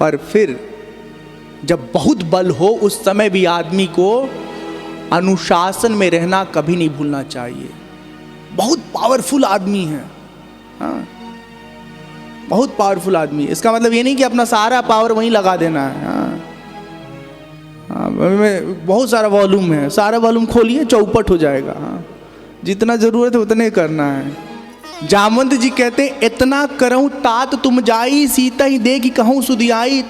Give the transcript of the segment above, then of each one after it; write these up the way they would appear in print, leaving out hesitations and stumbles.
पर फिर जब बहुत बल हो उस समय भी आदमी को अनुशासन में रहना कभी नहीं भूलना चाहिए। बहुत पावरफुल आदमी है, हाँ, बहुत पावरफुल आदमी। इसका मतलब ये नहीं कि अपना सारा पावर वहीं लगा देना है। हाँ, हाँ, बहुत सारा वॉल्यूम है, सारा वॉल्यूम खोलिए चौपट हो जाएगा। हाँ, जितना जरूरत है उतने करना है। जामवंत जी कहते हैं, इतना करऊं तात तुम जाई, सीता ही दे कि कहूँ सुधियाई।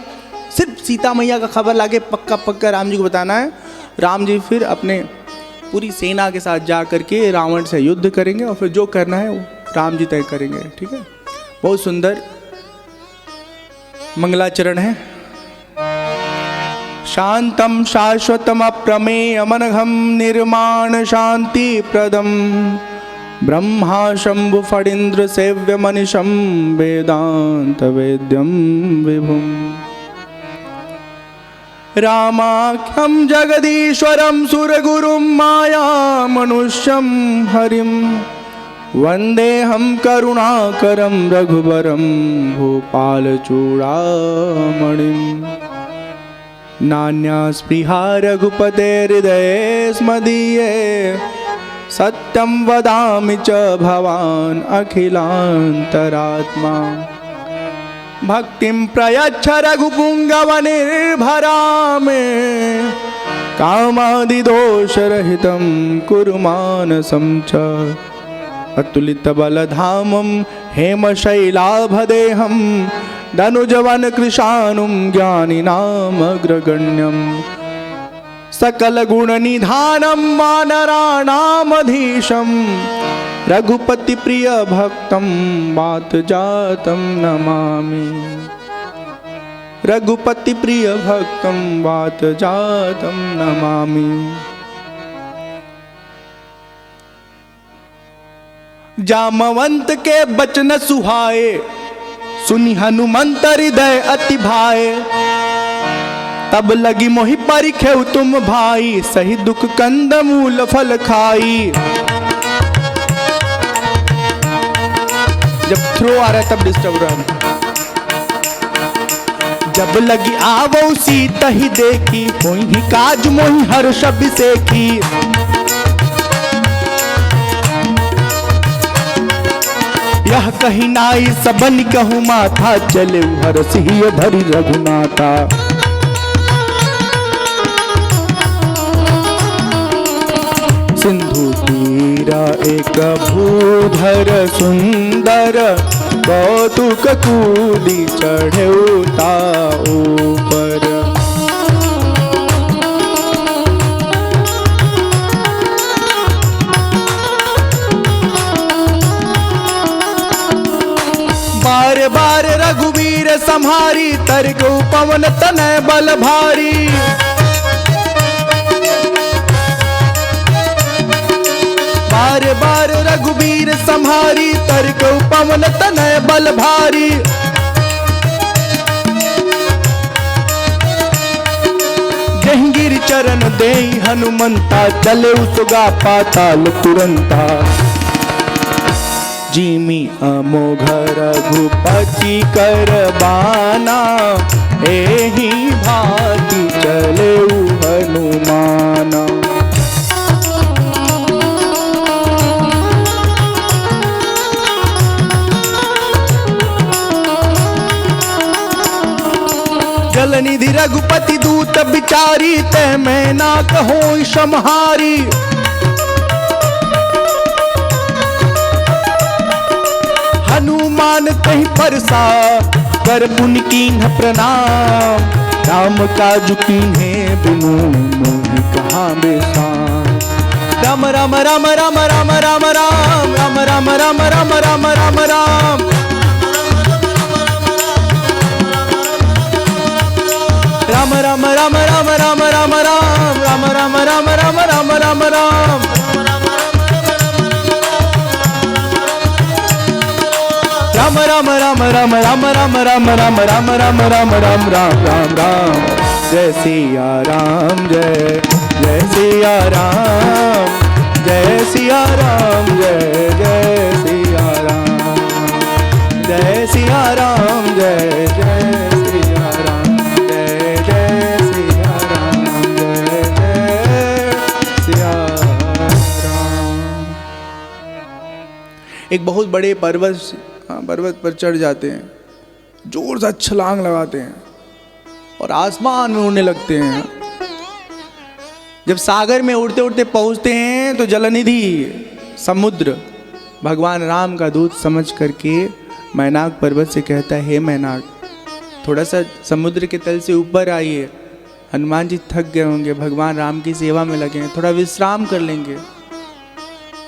सिर्फ सीता मैया का खबर लाके पक्का पक्का राम जी को बताना है। राम जी फिर अपने पूरी सेना के साथ जा करके रावण से युद्ध करेंगे और फिर जो करना है वो राम जी तय करेंगे। ठीक है, बहुत सुंदर मंगलाचरण है। शांतम शाश्वतम अप्रमेयमनघम निर्माण शांति प्रदम ब्रह्मा शंभु फणीन्द्र सेव्य मनिषम वेदांत वेद्यम विभुम रामाख्यम जगदीश्वरम सुरगुरुम माया मनुष्यम हरिम वंदेहम करुणाकरम रघुवरम भूपाल चूड़ामणिम नान्या स्पृहा रघुपते हृदये स्मदीये सत्यं वदामि च भवान् अखिलान्तरात्मा भक्तिं प्रयच्छ रघुपुङ्गवनिर्भरा मे कामादिदोषरहितं कुरु मानसं च अतुलितबलधामं हेमशैलाभदेहं धनुजवन कृशानुं ज्ञानिनामग्रगण्यम् सकल गुण निधानम वानराणामधीशम रघुपति प्रिय भक्तम वात जातम नमामि रघुपति प्रिय भक्तम वात जातम नमामि। जामवंत के बचन सुहाए सुनि हनुमंत हृदय अति भाए तब लगी मोहि परिखेउ तुम भाई सही दुख कंद मूल फल खाई। जब थ्रो आ रहा है तब डिस्टर्ब रहा है। जब लगी आवो सीता ही देखी होई ही काज मोहि हर्ष अभिषेकी। यह कही नाई सबन कहूँ माथा चले हर्ष ही धरि रघुनाथा। सिंधु तीरा एक भूधर सुंदर कौतुक कूदी चढ़े ऊपर। बार बार रघुवीर संहारी तर्क पवन तनय बल भारी। बार बार रघुवीर संहारी तर्क पवन तनय बल भारी। जहंगीर चरण देई हनुमंता चले सुगा पाताल तुरंता। जिमि अमोघ रघुपति कर बाना एहि भांति चले हनुमाना। जलनिधि रघुपति दूत बिचारी ते मैं ना कहो समहारी। हनुमान कहीं परसा कर पुन कीन्ह प्रणाम। राम काज कीन्हे बिनु मोहि कहाँ बेसाम। राम राम राम राम राम राम राम राम राम राम राम राम राम राम। राम राम राम राम राम राम राम राम राम राम राम राम राम राम। राम राम राम राम राम राम राम राम राम राम राम राम राम राम राम। जय सिया राम जय जय सिया राम जय सिया राम जय जय सिया राम जय सिया राम जय जय सिया राम। एक बहुत बड़े पर्वत पर चढ़ जाते हैं, जोर से छलांग लगाते हैं और आसमान में उड़ने लगते हैं। जब सागर में उड़ते उड़ते पहुंचते हैं तो जलनिधि समुद्र भगवान राम का दूत समझ करके मैनाक पर्वत से कहता है, हे मैनाक, थोड़ा सा समुद्र के तल से ऊपर आइए। हनुमान जी थक गए होंगे, भगवान राम की सेवा में लगे हैं, थोड़ा विश्राम कर लेंगे।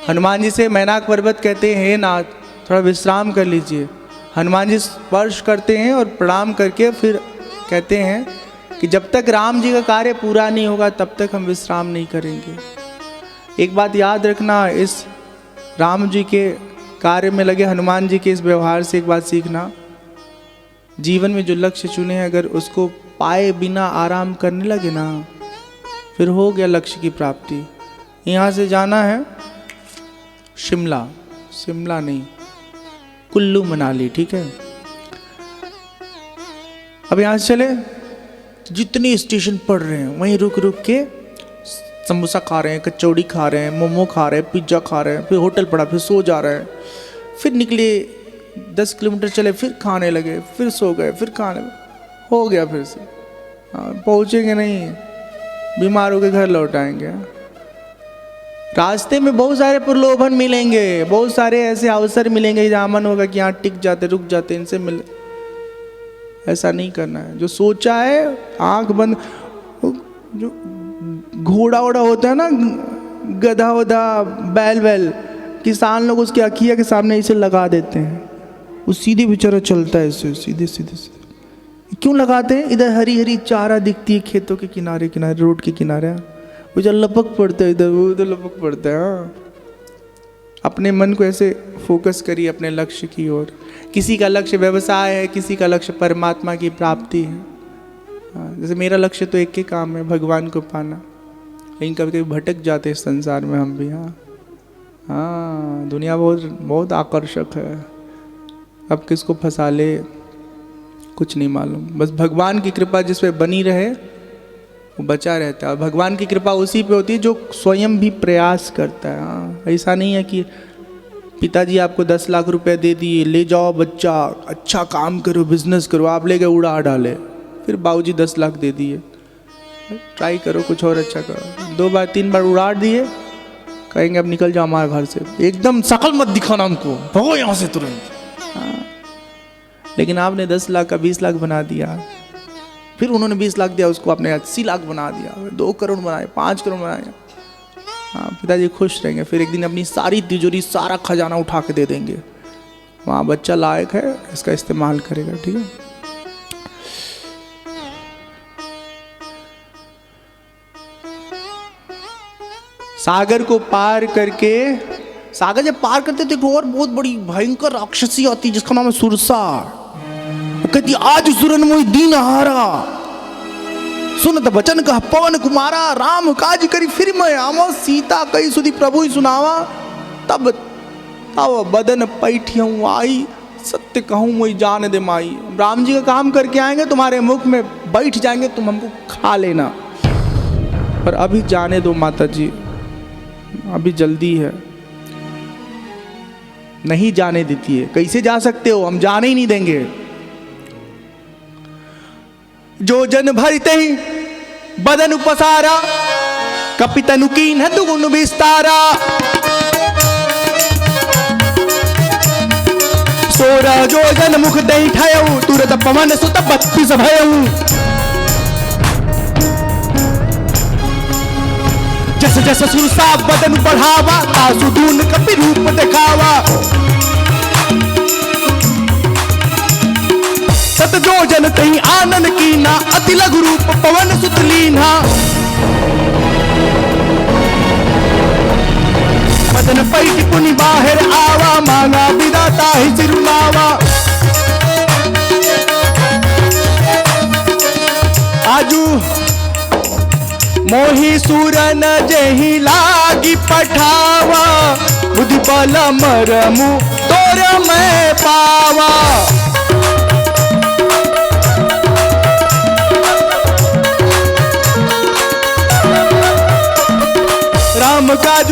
हनुमान जी से मैनाक पर्वत कहते हैं, हे नाथ, थोड़ा विश्राम कर लीजिए। हनुमान जी स्पर्श करते हैं और प्रणाम करके फिर कहते हैं कि जब तक राम जी का कार्य पूरा नहीं होगा तब तक हम विश्राम नहीं करेंगे। एक बात याद रखना, इस राम जी के कार्य में लगे हनुमान जी के इस व्यवहार से एक बात सीखना, जीवन में जो लक्ष्य चुने हैं अगर उसको पाए बिना आराम करने लगे ना, फिर हो गया लक्ष्य की प्राप्ति। यहाँ से जाना है शिमला नहीं, कुल्लू मनाली, ठीक है। अब यहाँ से चले, जितने स्टेशन पड़ रहे हैं वहीं रुक रुक के समोसा खा रहे हैं, कचौड़ी खा रहे हैं, मोमो खा रहे हैं, पिज्ज़ा खा रहे हैं, फिर होटल पड़ा, फिर सो जा रहे हैं, फिर निकले 10 किलोमीटर चले, फिर खाने लगे, फिर सो गए, फिर खाने, हो गया फिर से। पहुँचेंगे नहीं, बीमार होकर घर लौट आएंगे। रास्ते में बहुत सारे प्रलोभन मिलेंगे, बहुत सारे ऐसे अवसर मिलेंगे जहाँ मन होगा कि यहाँ टिक जाते, रुक जाते, इनसे मिल। ऐसा नहीं करना है। जो सोचा है आंख बंद, जो घोड़ा वोड़ा होता है ना, गधा वधा, बैल, किसान लोग उसकी अखिया के सामने इसे लगा देते हैं, वो सीधे बेचारा चलता है ऐसे सीधे। क्यों लगाते हैं? इधर हरी हरी चारा दिखती है खेतों के किनारे, रोड के किनारे, वो जब लपक पड़ता है इधर, वो उधर लपक पड़ता है। हाँ, अपने मन को ऐसे फोकस करिए अपने लक्ष्य की ओर। किसी का लक्ष्य व्यवसाय है, किसी का लक्ष्य परमात्मा की प्राप्ति है। हाँ, जैसे मेरा लक्ष्य तो एक ही काम है, भगवान को पाना, लेकिन कभी कभी भटक जाते हैं संसार में हम भी। हाँ, दुनिया बहुत आकर्षक है, अब किसको फंसा ले कुछ नहीं मालूम। बस भगवान की कृपा जिस पे बनी रहे वो बचा रहता है। भगवान की कृपा उसी पे होती है जो स्वयं भी प्रयास करता है। हाँ, ऐसा नहीं है कि पिताजी आपको 10 लाख रुपए दे दिए, ले जाओ बच्चा, अच्छा काम करो, बिजनेस करो, आप ले गए उड़ा डाले, फिर बाबूजी 10 लाख दे दिए, ट्राई करो कुछ और अच्छा करो। 2 बार 3 बार उड़ा दिए, कहेंगे अब निकल जाओ हमारे घर से, एकदम शकल मत दिखाना हमको, भगो यहाँ से तुरंत। हाँ, लेकिन आपने 10 लाख का 20 लाख बना दिया, फिर उन्होंने 20 लाख दिया, उसको आपने 80 लाख बना दिया, 2 करोड़ बनाए, 5 करोड़ बनाए। हाँ, पिताजी खुश रहेंगे। फिर एक दिन अपनी सारी तिजोरी, सारा खजाना उठा के दे देंगे, वहाँ बच्चा लायक है, इसका इस्तेमाल करेगा, ठीक है। सागर को पार करके, सागर जब पार करते थे तो और बहुत बड़ी भयंकर राक्षसी आती जिसका नाम है सुरसा। कहती आज सुरन मोहि दीन हारा, सुनत बचन कह पवन कुमारा, राम काज करी फिर मैं आवा, सीता कई सुधी प्रभु ही सुनावा, तब तब बदन पैठियों आई, सत्य कहूँ मोहि जान दे माई। राम जी का काम करके आएंगे, तुम्हारे मुख में बैठ जाएंगे, तुम हमको खा लेना, पर अभी जाने दो माता जी, अभी जल्दी है। नहीं जाने देती है। कैसे जा सकते हो? हम जाने ही नहीं देंगे। जो जन भरते ही बदन उपसारा, कपितनु कीन है दुगुन विस्तारा, सोरह जो जन मुख दही ठायऊ, तुरत पवन सुत 32 भयऊ। जस जस सुरसा बदन बढ़ावा, तासु दून कपि रूप दिखावा। सत जो जन तही आनन कीना, अति लघु रूप पवन सुत लीना। बदन पैठ पुनि बाहर आवा, मांगा विदाता ही सिरुलावा। आजू मोहि सूरन जेहि लागी पठावा, बुद्धि बल मरमु तोर मैं पावा। राम काज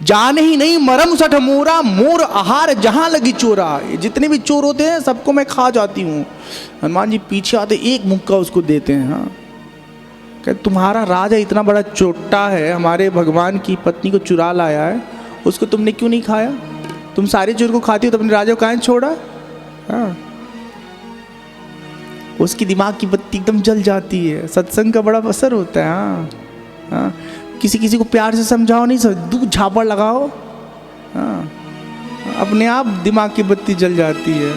जान ही नहीं मरम सठ मोरा, मोर आहार जहां लगी चोरा। ये जितने भी चोर होते हैं सबको मैं खा जाती हूँ। हनुमान जी पीछे आते, एक मुक्का उसको देते हैं। हाँ, कहते तुम्हारा राजा इतना बड़ा चोट्टा है, हमारे भगवान की पत्नी को चुरा लाया है, उसको तुमने क्यों नहीं खाया? तुम सारे चोर को खाती हो तो अपने राजा को काहे छोड़ा? हाँ, उसकी दिमाग की बत्ती एकदम जल जाती है। सत्संग का बड़ा असर होता है। हाँ हाँ, किसी किसी को प्यार से समझाओ, नहीं समझ, दू झापड़ लगाओ, हाँ, अपने आप दिमाग की बत्ती जल जाती है।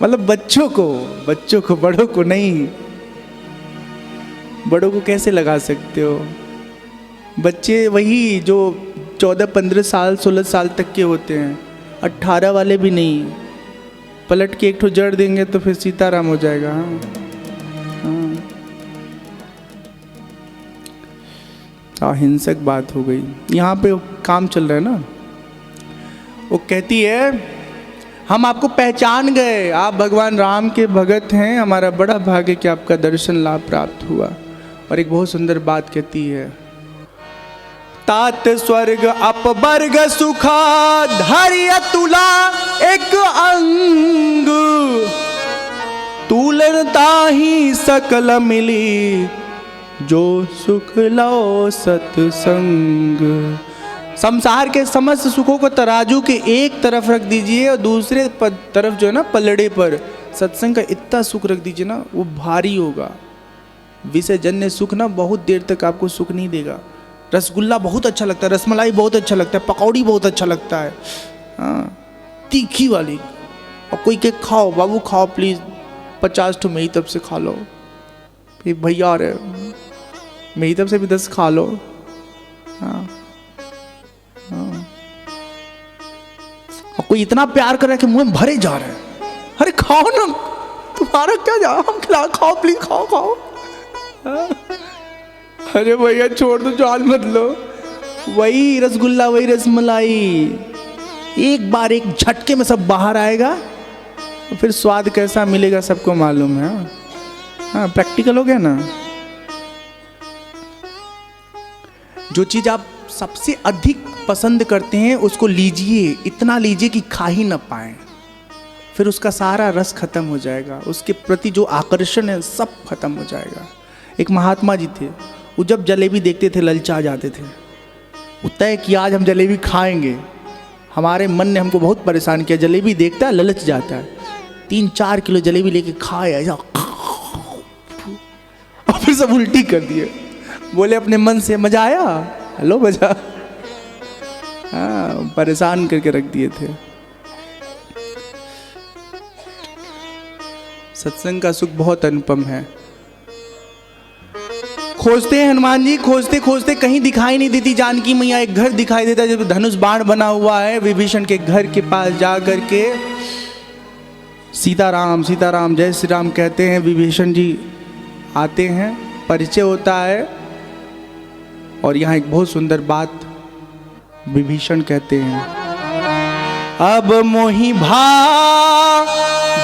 मतलब बच्चों को, बड़ों को नहीं। बड़ों को कैसे लगा सकते हो? बच्चे वही जो 14-15 साल 16 साल तक के होते हैं, 18 वाले भी नहीं। पलट के एक ठो जड़ देंगे तो फिर सीताराम हो जाएगा। हाँ हाँ, हिंसक बात हो गई। यहाँ पे काम चल रहा है ना। वो कहती है हम आपको पहचान गए, आप भगवान राम के भगत हैं, हमारा बड़ा भाग्य कि आपका दर्शन लाभ प्राप्त हुआ। और एक बहुत सुंदर बात कहती है, तात स्वर्ग अपवर्ग सुखा धैर्य तुला एक अंग, तुलन ताही सकल मिली जो सुख लो सत्संग। संसार के समस्त सुखों को तराजू के एक तरफ रख दीजिए और दूसरे तरफ जो है ना पलड़े पर सत्संग का इतना सुख रख दीजिए ना, वो भारी होगा। विषय जन्य सुख ना बहुत देर तक आपको सुख नहीं देगा। रसगुल्ला बहुत अच्छा लगता है, रसमलाई बहुत अच्छा लगता है, पकौड़ी बहुत अच्छा लगता है, हाँ, तीखी वाली। और कोई के खाओ बाबू खाओ प्लीज़, 50 ठो मेरी तरफ से खा लो। फिर भैया अरे मेरी तरफ से भी 10 खा लो। हाँ हाँ, और कोई इतना प्यार कर रहा है कि मुंह में भरे जा रहा है। अरे खाओ ना, तुम्हारा क्या जा, हम खिला, खाओ प्लीज, खाओ खाओ। हाँ? अरे भैया छोड़ दो, जान मत लो। वही रसगुल्ला, वही रसमलाई, एक बार एक झटके में सब बाहर आएगा। फिर स्वाद कैसा मिलेगा सबको मालूम है। हाँ, प्रैक्टिकल हो गया ना। जो चीज आप सबसे अधिक पसंद करते हैं उसको लीजिए, इतना लीजिए कि खा ही ना पाए, फिर उसका सारा रस खत्म हो जाएगा, उसके प्रति जो आकर्षण है सब खत्म हो जाएगा। एक महात्मा जी थे, वो जब जलेबी देखते थे ललचा जाते थे। वो तय कि आज हम जलेबी खाएंगे। हमारे मन ने हमको बहुत परेशान किया, जलेबी देखता है ललच जाता है। 3-4 किलो जलेबी लेके खाए ऐसा, और फिर सब उल्टी कर दिए। बोले अपने मन से मजा आया, हेलो मजा। हाँ, परेशान करके रख दिए थे। सत्संग का सुख बहुत अनुपम है। खोजते हैं हनुमान जी, खोजते खोजते कहीं दिखाई नहीं देती जानकी मैया। एक घर दिखाई देता है जब धनुष बाण बना हुआ है, विभीषण के घर के पास जा करके सीताराम सीताराम जय श्री राम कहते हैं। विभीषण जी आते हैं, परिचय होता है। और यहाँ एक बहुत सुंदर बात विभीषण कहते हैं, अब मोहि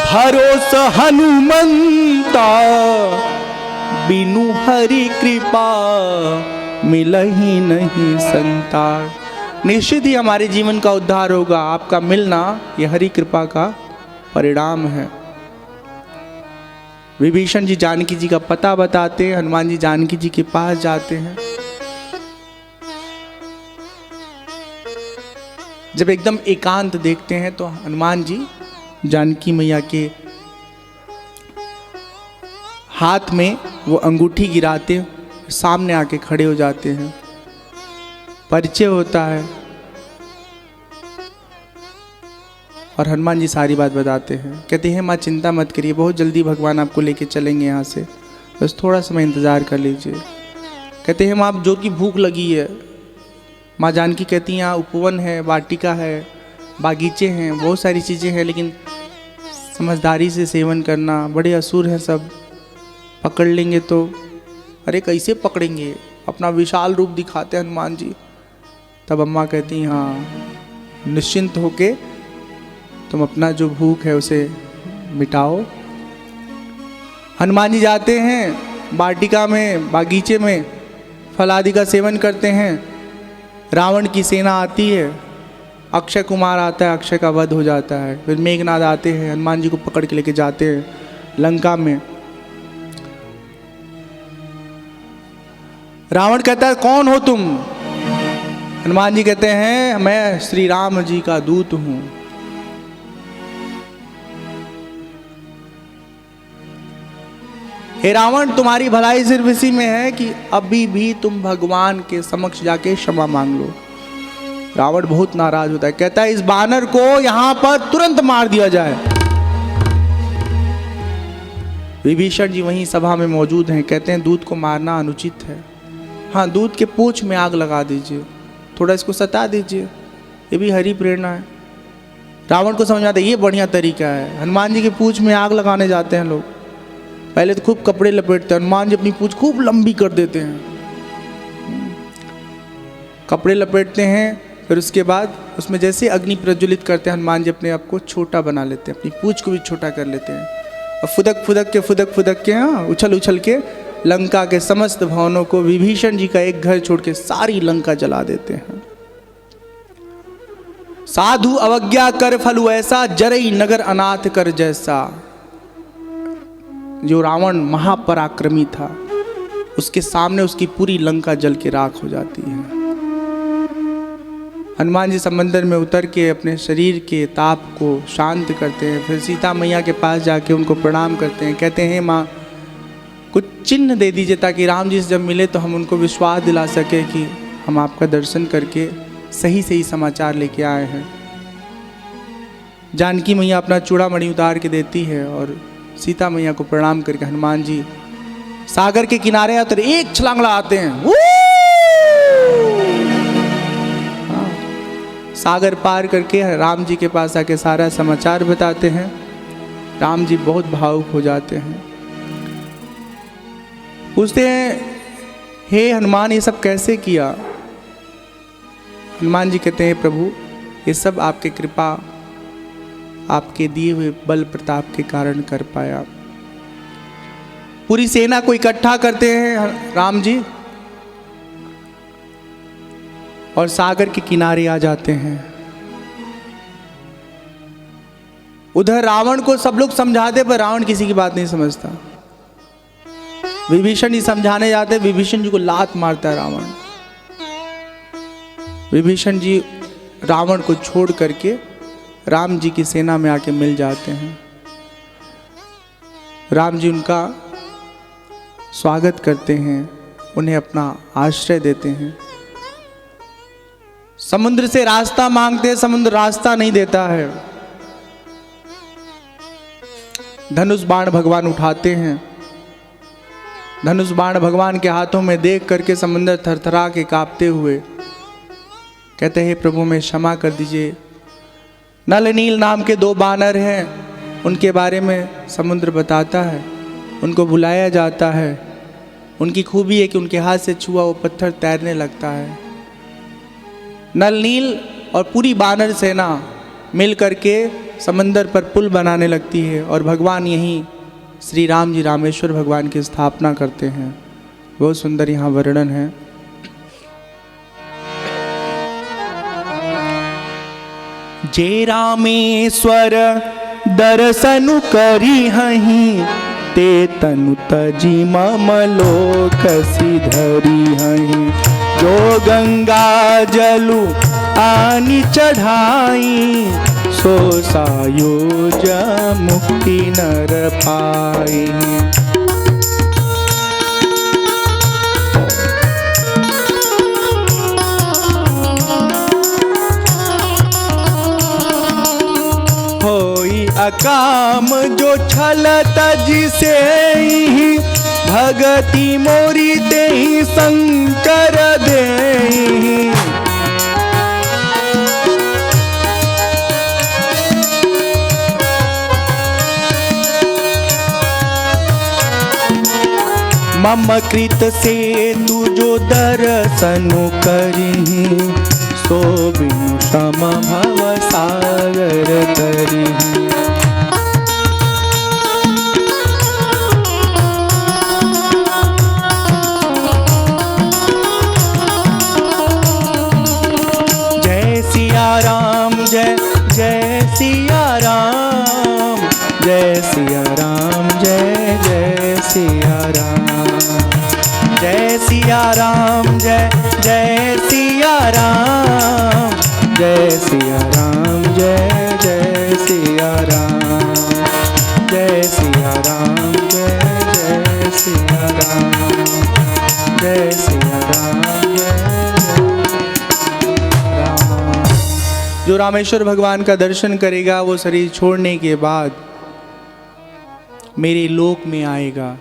भरोस हनुमंता, बिनु हरि कृपा मिलहि नहीं संता। निश्चित ही हमारे जीवन का उद्धार होगा, आपका मिलना ये हरि कृपा का परिणाम है। विभीषण जी जानकी जी का पता बताते हैं, हनुमान जी जानकी जी के पास जाते हैं। जब एकदम एकांत देखते हैं तो हनुमान जी जानकी मैया के हाथ में वो अंगूठी गिराते, सामने आके खड़े हो जाते हैं। परिचय होता है और हनुमान जी सारी बात बताते हैं। कहते हैं माँ चिंता मत करिए, बहुत जल्दी भगवान आपको लेके चलेंगे यहाँ से, बस थोड़ा समय इंतज़ार कर लीजिए। कहते हैं माँ जो कि भूख लगी है। माँ जानकी कहती हैं यहाँ उपवन है, वाटिका है, बागीचे हैं, बहुत सारी चीज़ें हैं, लेकिन समझदारी से सेवन करना। बड़े असुर हैं सब, पकड़ लेंगे तो। अरे कैसे पकड़ेंगे, अपना विशाल रूप दिखाते हैं हनुमान जी। तब अम्मा कहती हैं हाँ निश्चिंत होके तुम अपना जो भूख है उसे मिटाओ। हनुमान जी जाते हैं वाटिका में, बागीचे में, फल आदि का सेवन करते हैं। रावण की सेना आती है, अक्षय कुमार आता है, अक्षय का वध हो जाता है। फिर मेघनाद आते हैं, हनुमान जी को पकड़ के लेके जाते हैं लंका में। रावण कहता है कौन हो तुम? हनुमान जी कहते हैं मैं श्री राम जी का दूत हूं। हे रावण, तुम्हारी भलाई सिर्फ इसी में है कि अभी भी तुम भगवान के समक्ष जाके क्षमा मांग लो। रावण बहुत नाराज होता है, कहता है इस बानर को यहां पर तुरंत मार दिया जाए। विभीषण जी वहीं सभा में मौजूद हैं, कहते हैं दूत को मारना अनुचित है। हाँ, दूत के पूंछ में आग लगा दीजिए, थोड़ा इसको सता दीजिए, ये भी हरी प्रेरणा है। रावण को समझ आता है ये बढ़िया तरीका है। हनुमान जी के पूंछ में आग लगाने जाते हैं लोग, पहले तो खूब कपड़े लपेटते हैं। हनुमान जी अपनी पूंछ खूब लंबी कर देते हैं, कपड़े लपेटते हैं, फिर उसके बाद उसमें जैसे अग्नि प्रज्वलित करते हैं, हनुमान जी अपने आप को छोटा बना लेते हैं, अपनी पूंछ को भी छोटा कर लेते हैं और फुदक फुदक के उछल उछल के लंका के समस्त भवनों को, विभीषण जी का एक घर छोड़ के सारी लंका जला देते हैं। साधु अवज्ञा कर फलु ऐसा, जरई नगर अनाथ कर जैसा। जो रावण महापराक्रमी था, उसके सामने उसकी पूरी लंका जल के राख हो जाती है। हनुमान जी समंदर में उतर के अपने शरीर के ताप को शांत करते हैं, फिर सीता मैया के पास जाके उनको प्रणाम करते हैं, कहते हैं माँ कुछ चिन्ह दे दीजिए ताकि राम जी से जब मिले तो हम उनको विश्वास दिला सके कि हम आपका दर्शन करके सही सही समाचार लेके आए हैं। जानकी मैया अपना चूड़ामणि उतार के देती है और सीता मैया को प्रणाम करके हनुमान जी सागर के किनारे आते एक छलांग लगाते हैं, सागर पार करके राम जी के पास आके सारा समाचार बताते हैं। राम जी बहुत भावुक हो जाते हैं, पूछते हैं हे हनुमान ये सब कैसे किया? हनुमान जी कहते हैं प्रभु ये सब आपके कृपा, आपके दिए हुए बल प्रताप के कारण कर पाया। पूरी सेना को इकट्ठा करते हैं राम जी और सागर के किनारे आ जाते हैं। उधर रावण को सब लोग समझाते पर रावण किसी की बात नहीं समझता। विभीषण जी समझाने जाते, विभीषण जी को लात मारता है रावण। विभीषण जी रावण को छोड़ करके राम जी की सेना में आके मिल जाते हैं। राम जी उनका स्वागत करते हैं, उन्हें अपना आश्रय देते हैं। समुद्र से रास्ता मांगते हैं, समुद्र रास्ता नहीं देता है। धनुष बाण भगवान उठाते हैं, धनुष बाण भगवान के हाथों में देख करके समुद्र थरथरा के कांपते हुए कहते हैं प्रभु में क्षमा कर दीजिए। नल नील नाम के 2 बानर हैं, उनके बारे में समुद्र बताता है, उनको बुलाया जाता है। उनकी खूबी है कि उनके हाथ से छुआ वो पत्थर तैरने लगता है। नल नील और पूरी बानर सेना मिल करके समंदर पर पुल बनाने लगती है और भगवान यहीं श्री राम जी रामेश्वर भगवान की स्थापना करते हैं। बहुत सुंदर यहाँ वर्णन है। जे रामेश्वर दर्शनु करी हहीं, ते तनु तजी मम लोक सिधरी हहीं। जो गंगा जलु आनी चढ़ाई, सो सायोज मुक्ति नर पाई। होई अकाम जो छल तजी से ही, भगति मोरी देहि शंकर देहि। मम कृत से तू जो दर्शनु करिहि, सो बिनु सम भव सागर तरिहि। राम। जय सिया राम, जय जय सिया राम, जय सिया राम, जय जय सिया राम, जय सिया राम, जय जय सिया राम, जय सिया राम, जय जय राम। जो रामेश्वर भगवान का दर्शन करेगा वो शरीर छोड़ने के बाद मेरे लोक में आएगा।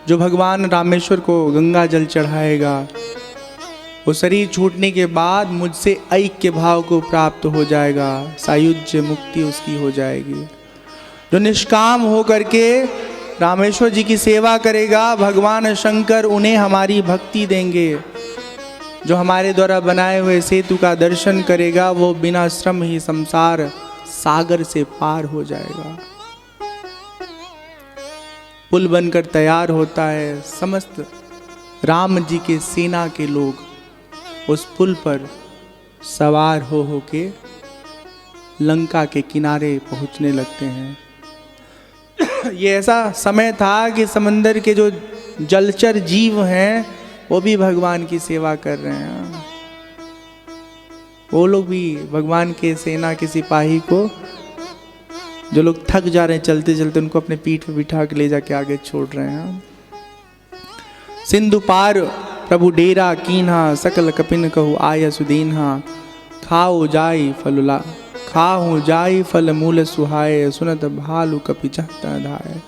जो भगवान रामेश्वर को गंगा जल चढ़ाएगा वो शरीर छूटने के बाद मुझसे ऐक्य भाव को प्राप्त हो जाएगा, सायुज्य मुक्ति उसकी हो जाएगी। जो निष्काम हो करके रामेश्वर जी की सेवा करेगा, भगवान शंकर उन्हें हमारी भक्ति देंगे। जो हमारे द्वारा बनाए हुए सेतु का दर्शन करेगा वो बिना श्रम ही संसार सागर से पार हो जाएगा। पुल बनकर तैयार होता है, समस्त राम जी के सेना के लोग उस पुल पर सवार हो के लंका के किनारे पहुंचने लगते हैं। ये ऐसा समय था कि समंदर के जो जलचर जीव हैं वो भी भगवान की सेवा कर रहे हैं। वो लोग भी भगवान के सेना के सिपाही को, जो लोग थक जा रहे हैं चलते चलते, उनको अपने पीठ पर बिठा के ले जाके आगे छोड़ रहे हैं। सिंधु पार प्रभु डेरा कीन्हा, सकल कपिन कहु आय सुदीन्हा। खाओ जाई फलुला, खाओ जाई फल मूल सुहाय, सुनत भालु कपि चाहता धाय।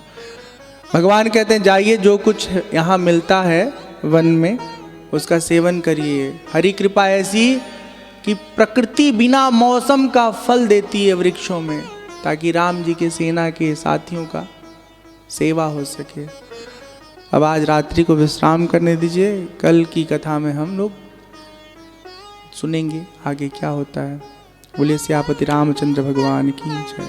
भगवान कहते हैं जाइए, जो कुछ यहाँ मिलता है वन में उसका सेवन करिए। हरि कृपा ऐसी कि प्रकृति बिना मौसम का फल देती है वृक्षों में, ताकि राम जी के सेना के साथियों का सेवा हो सके। अब आज रात्रि को विश्राम करने दीजिए, कल की कथा में हम लोग सुनेंगे आगे क्या होता है। बोलिए सियापति रामचंद्र भगवान की जय।